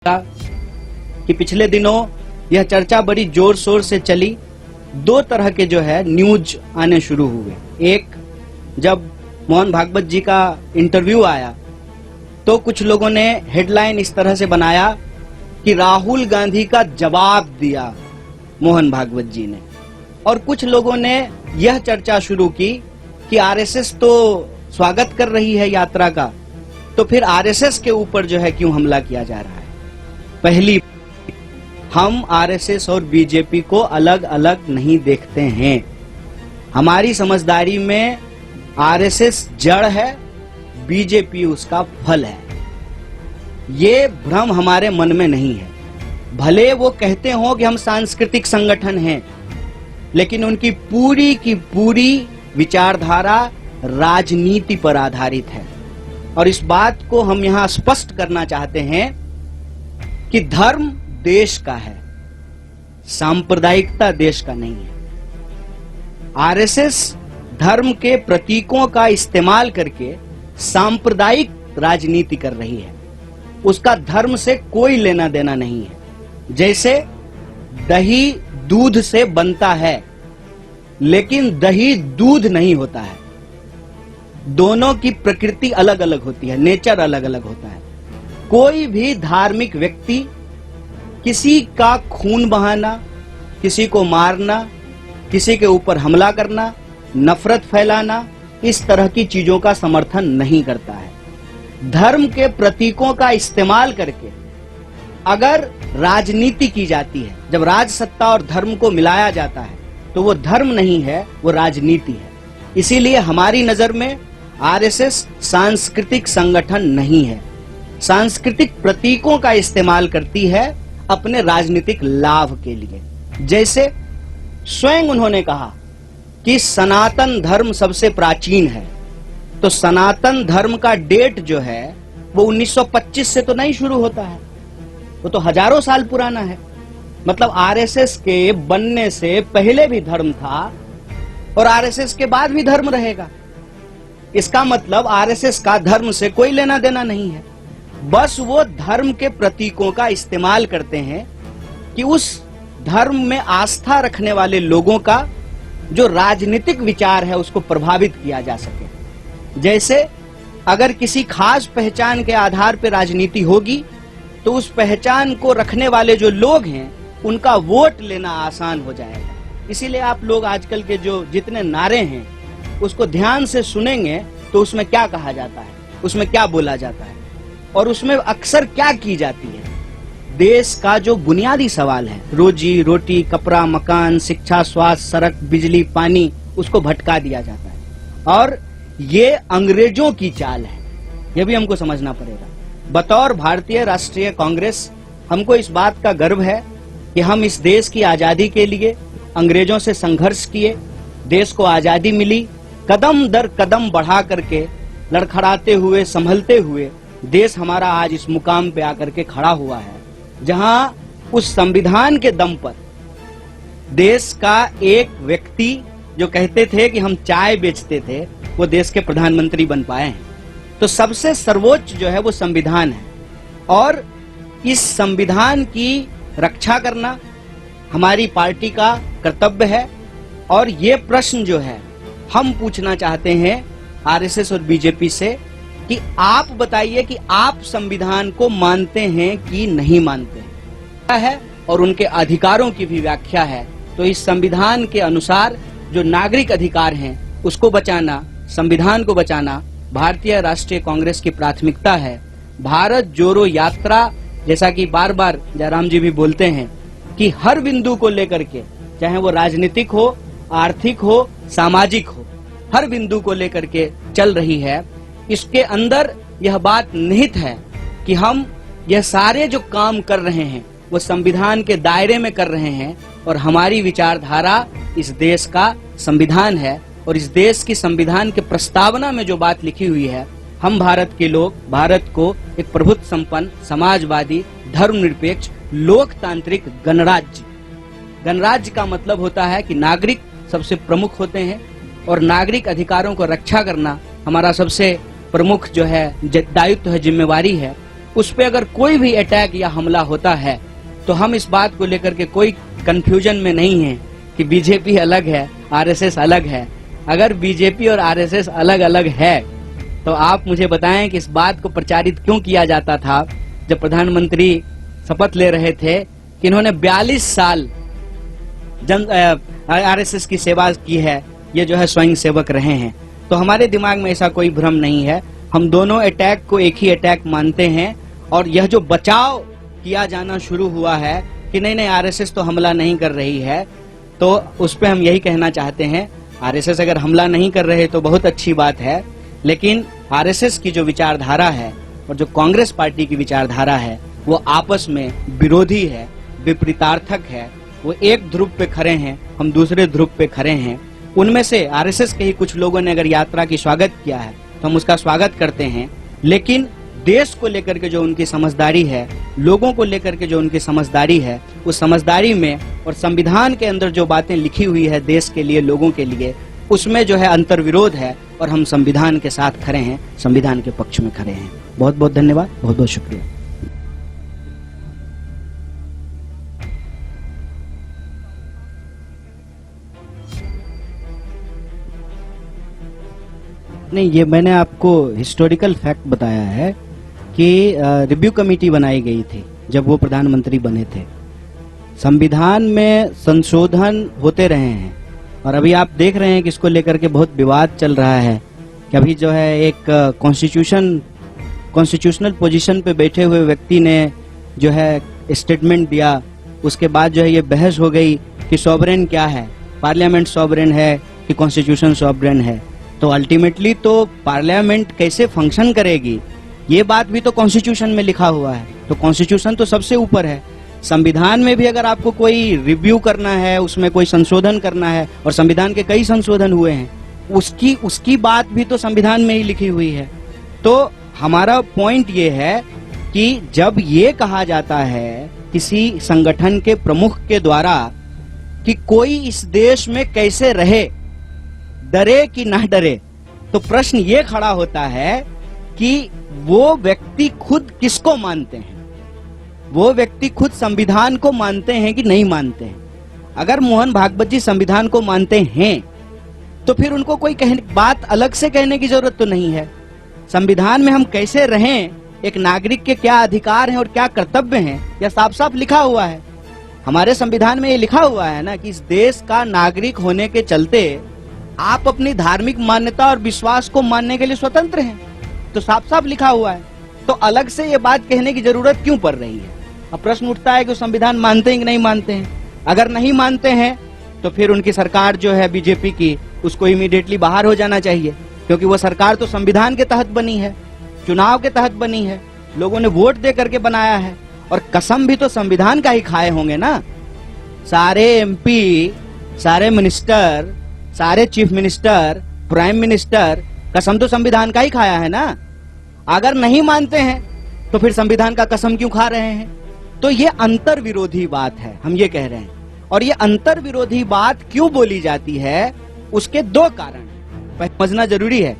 कि पिछले दिनों यह चर्चा बड़ी जोर शोर से चली। दो तरह के जो है न्यूज आने शुरू हुए। एक, जब मोहन भागवत जी का इंटरव्यू आया तो कुछ लोगों ने हेडलाइन इस तरह से बनाया कि राहुल गांधी का जवाब दिया मोहन भागवत जी ने, और कुछ लोगों ने यह चर्चा शुरू की कि आरएसएस तो स्वागत कर रही है यात्रा का, तो फिर आरएसएस के ऊपर जो है क्यों हमला किया जा रहा है। पहली, हम आरएसएस और बीजेपी को अलग अलग नहीं देखते हैं। हमारी समझदारी में आरएसएस जड़ है, बीजेपी उसका फल है। ये भ्रम हमारे मन में नहीं है। भले वो कहते हो कि हम सांस्कृतिक संगठन हैं, लेकिन उनकी पूरी की पूरी विचारधारा राजनीति पर आधारित है। और इस बात को हम यहां स्पष्ट करना चाहते हैं कि धर्म देश का है, सांप्रदायिकता देश का नहीं है। आरएसएस धर्म के प्रतीकों का इस्तेमाल करके सांप्रदायिक राजनीति कर रही है। उसका धर्म से कोई लेना देना नहीं है। जैसे दही दूध से बनता है, लेकिन दही दूध नहीं होता है। दोनों की प्रकृति अलग अलग होती है, नेचर अलग अलग होता है। कोई भी धार्मिक व्यक्ति किसी का खून बहाना, किसी को मारना, किसी के ऊपर हमला करना, नफरत फैलाना, इस तरह की चीजों का समर्थन नहीं करता है। धर्म के प्रतीकों का इस्तेमाल करके अगर राजनीति की जाती है, जब राज सत्ता और धर्म को मिलाया जाता है, तो वो धर्म नहीं है, वो राजनीति है। इसीलिए हमारी नजर में आरएसएस सांस्कृतिक संगठन नहीं है। सांस्कृतिक प्रतीकों का इस्तेमाल करती है अपने राजनीतिक लाभ के लिए। जैसे स्वयं उन्होंने कहा कि सनातन धर्म सबसे प्राचीन है, तो सनातन धर्म का डेट जो है वो 1925 से तो नहीं शुरू होता है, वो तो हजारों साल पुराना है। मतलब आरएसएस के बनने से पहले भी धर्म था और आरएसएस के बाद भी धर्म रहेगा। इसका मतलब आरएसएस का धर्म से कोई लेना देना नहीं है। बस वो धर्म के प्रतीकों का इस्तेमाल करते हैं कि उस धर्म में आस्था रखने वाले लोगों का जो राजनीतिक विचार है उसको प्रभावित किया जा सके। जैसे अगर किसी खास पहचान के आधार पर राजनीति होगी तो उस पहचान को रखने वाले जो लोग हैं उनका वोट लेना आसान हो जाएगा। इसीलिए आप लोग आजकल के जो जितने नारे हैं उसको ध्यान से सुनेंगे तो उसमें क्या कहा जाता है, उसमें क्या बोला जाता है और उसमें अक्सर क्या की जाती है। देश का जो बुनियादी सवाल है, रोजी रोटी, कपड़ा, मकान, शिक्षा, स्वास्थ्य, सड़क, बिजली, पानी, उसको भटका दिया जाता है। और ये अंग्रेजों की चाल है, यह भी हमको समझना पड़ेगा। बतौर भारतीय राष्ट्रीय कांग्रेस हमको इस बात का गर्व है कि हम इस देश की आजादी के लिए अंग्रेजों से संघर्ष किए, देश को आजादी मिली, कदम दर कदम बढ़ा करके लड़खड़ाते हुए, संभलते हुए देश हमारा आज इस मुकाम पे आकर के खड़ा हुआ है, जहां उस संविधान के दम पर देश का एक व्यक्ति जो कहते थे कि हम चाय बेचते थे, वो देश के प्रधानमंत्री बन पाए हैं। तो सबसे सर्वोच्च जो है वो संविधान है, और इस संविधान की रक्षा करना हमारी पार्टी का कर्तव्य है। और ये प्रश्न जो है हम पूछना चाहते हैं आरएसएस और बीजेपी से कि आप बताइए कि आप संविधान को मानते हैं कि नहीं मानते हैं, और उनके अधिकारों की भी व्याख्या है। तो इस संविधान के अनुसार जो नागरिक अधिकार हैं उसको बचाना, संविधान को बचाना भारतीय राष्ट्रीय कांग्रेस की प्राथमिकता है। भारत जोड़ो यात्रा, जैसा कि बार बार जयराम जी भी बोलते हैं कि हर बिंदु को लेकर के, चाहे वो राजनीतिक हो, आर्थिक हो, सामाजिक हो, हर बिंदु को लेकर के चल रही है। इसके अंदर यह बात निहित है कि हम यह सारे जो काम कर रहे हैं वो संविधान के दायरे में कर रहे हैं, और हमारी विचारधारा इस देश का संविधान है। और इस देश की संविधान के प्रस्तावना में जो बात लिखी हुई है, हम भारत के लोग भारत को एक प्रभुत्व संपन्न, समाजवादी, धर्मनिरपेक्ष, लोकतांत्रिक गणराज्य, गणराज्य का मतलब होता है कि नागरिक सबसे प्रमुख होते हैं, और नागरिक अधिकारों को रक्षा करना हमारा सबसे प्रमुख जो है दायित्व है, जिम्मेवारी है। उस पे अगर कोई भी अटैक या हमला होता है तो हम इस बात को लेकर के कोई कंफ्यूजन में नहीं है कि बीजेपी अलग है, आरएसएस अलग है। अगर बीजेपी और आरएसएस अलग अलग है तो आप मुझे बताएं कि इस बात को प्रचारित क्यों किया जाता था जब प्रधानमंत्री शपथ ले रहे थे कि इन्होंने 42 साल आरएसएस की सेवा की है, ये जो है स्वयं सेवक रहे हैं। तो हमारे दिमाग में ऐसा कोई भ्रम नहीं है, हम दोनों अटैक को एक ही अटैक मानते हैं। और यह जो बचाव किया जाना शुरू हुआ है कि नहीं आरएसएस तो हमला नहीं कर रही है, तो उस पे हम यही कहना चाहते हैं, आरएसएस अगर हमला नहीं कर रहे तो बहुत अच्छी बात है, लेकिन आरएसएस की जो विचारधारा है और जो कांग्रेस पार्टी की विचारधारा है वो आपस में विरोधी है, विपरीतार्थक है। वो एक ध्रुव पे खड़े हैं, हम दूसरे ध्रुव पे खड़े हैं। उनमें से आरएसएस के ही कुछ लोगों ने अगर यात्रा की स्वागत किया है तो हम उसका स्वागत करते हैं, लेकिन देश को लेकर के जो उनकी समझदारी है, लोगों को लेकर के जो उनकी समझदारी है, उस समझदारी में और संविधान के अंदर जो बातें लिखी हुई है देश के लिए, लोगों के लिए, उसमें जो है अंतर्विरोध है और हम संविधान के साथ खड़े हैं, संविधान के पक्ष में खड़े हैं। बहुत बहुत धन्यवाद, बहुत बहुत शुक्रिया। नहीं, ये मैंने आपको हिस्टोरिकल फैक्ट बताया है कि रिव्यू कमेटी बनाई गई थी जब वो प्रधानमंत्री बने थे। संविधान में संशोधन होते रहे हैं और अभी आप देख रहे हैं कि इसको लेकर के बहुत विवाद चल रहा है कि अभी जो है एक कॉन्स्टिट्यूशनल पोजीशन पे बैठे हुए व्यक्ति ने जो है स्टेटमेंट दिया, उसके बाद जो है ये बहस हो गई कि सॉवरेन क्या है, पार्लियामेंट सॉवरेन है कि कॉन्स्टिट्यूशन सॉवरेन है। तो अल्टीमेटली तो पार्लियामेंट कैसे फंक्शन करेगी ये बात भी तो कॉन्स्टिट्यूशन में लिखा हुआ है। तो कॉन्स्टिट्यूशन तो सबसे ऊपर है। संविधान में भी अगर आपको कोई रिव्यू करना है, उसमें कोई संशोधन करना है, और संविधान के कई संशोधन हुए हैं, उसकी बात भी तो संविधान में ही लिखी हुई है। तो हमारा पॉइंट ये है कि जब ये कहा जाता है किसी संगठन के प्रमुख के द्वारा कि कोई इस देश में कैसे रहे, डरे कि ना डरे, तो प्रश्न ये खड़ा होता है कि वो व्यक्ति खुद किसको मानते हैं, वो व्यक्ति खुद संविधान को मानते हैं कि नहीं मानते हैं। अगर मोहन भागवत जी संविधान को मानते हैं तो फिर उनको कोई बात अलग से कहने की जरूरत तो नहीं है। संविधान में हम कैसे रहें, एक नागरिक के क्या अधिकार हैं और क्या कर्तव्य हैं, यह साफ साफ लिखा हुआ है। हमारे संविधान में ये लिखा हुआ है ना कि इस देश का नागरिक होने के चलते आप अपनी धार्मिक मान्यता और विश्वास को मानने के लिए स्वतंत्र हैं, तो साफ साफ लिखा हुआ है। तो अलग से ये बात कहने की जरूरत क्यों पड़ रही है। अब प्रश्न उठता है कि संविधान मानते हैं कि नहीं मानते हैं। अगर नहीं मानते हैं तो फिर उनकी सरकार जो है बीजेपी की, उसको इमीडिएटली बाहर हो जाना चाहिए, क्योंकि वो सरकार तो संविधान के तहत बनी है, चुनाव के तहत बनी है, लोगों ने वोट दे करके बनाया है, और कसम भी तो संविधान का ही खाए होंगे ना। सारे एमपी, सारे मिनिस्टर, सारे चीफ मिनिस्टर, प्राइम मिनिस्टर, कसम तो संविधान का ही खाया है ना। अगर नहीं मानते हैं तो फिर संविधान का कसम क्यों खा रहे हैं। तो ये अंतर विरोधी बात है, हम ये कह रहे हैं। और ये अंतर विरोधी बात क्यों बोली जाती है, उसके दो कारण समझना जरूरी है।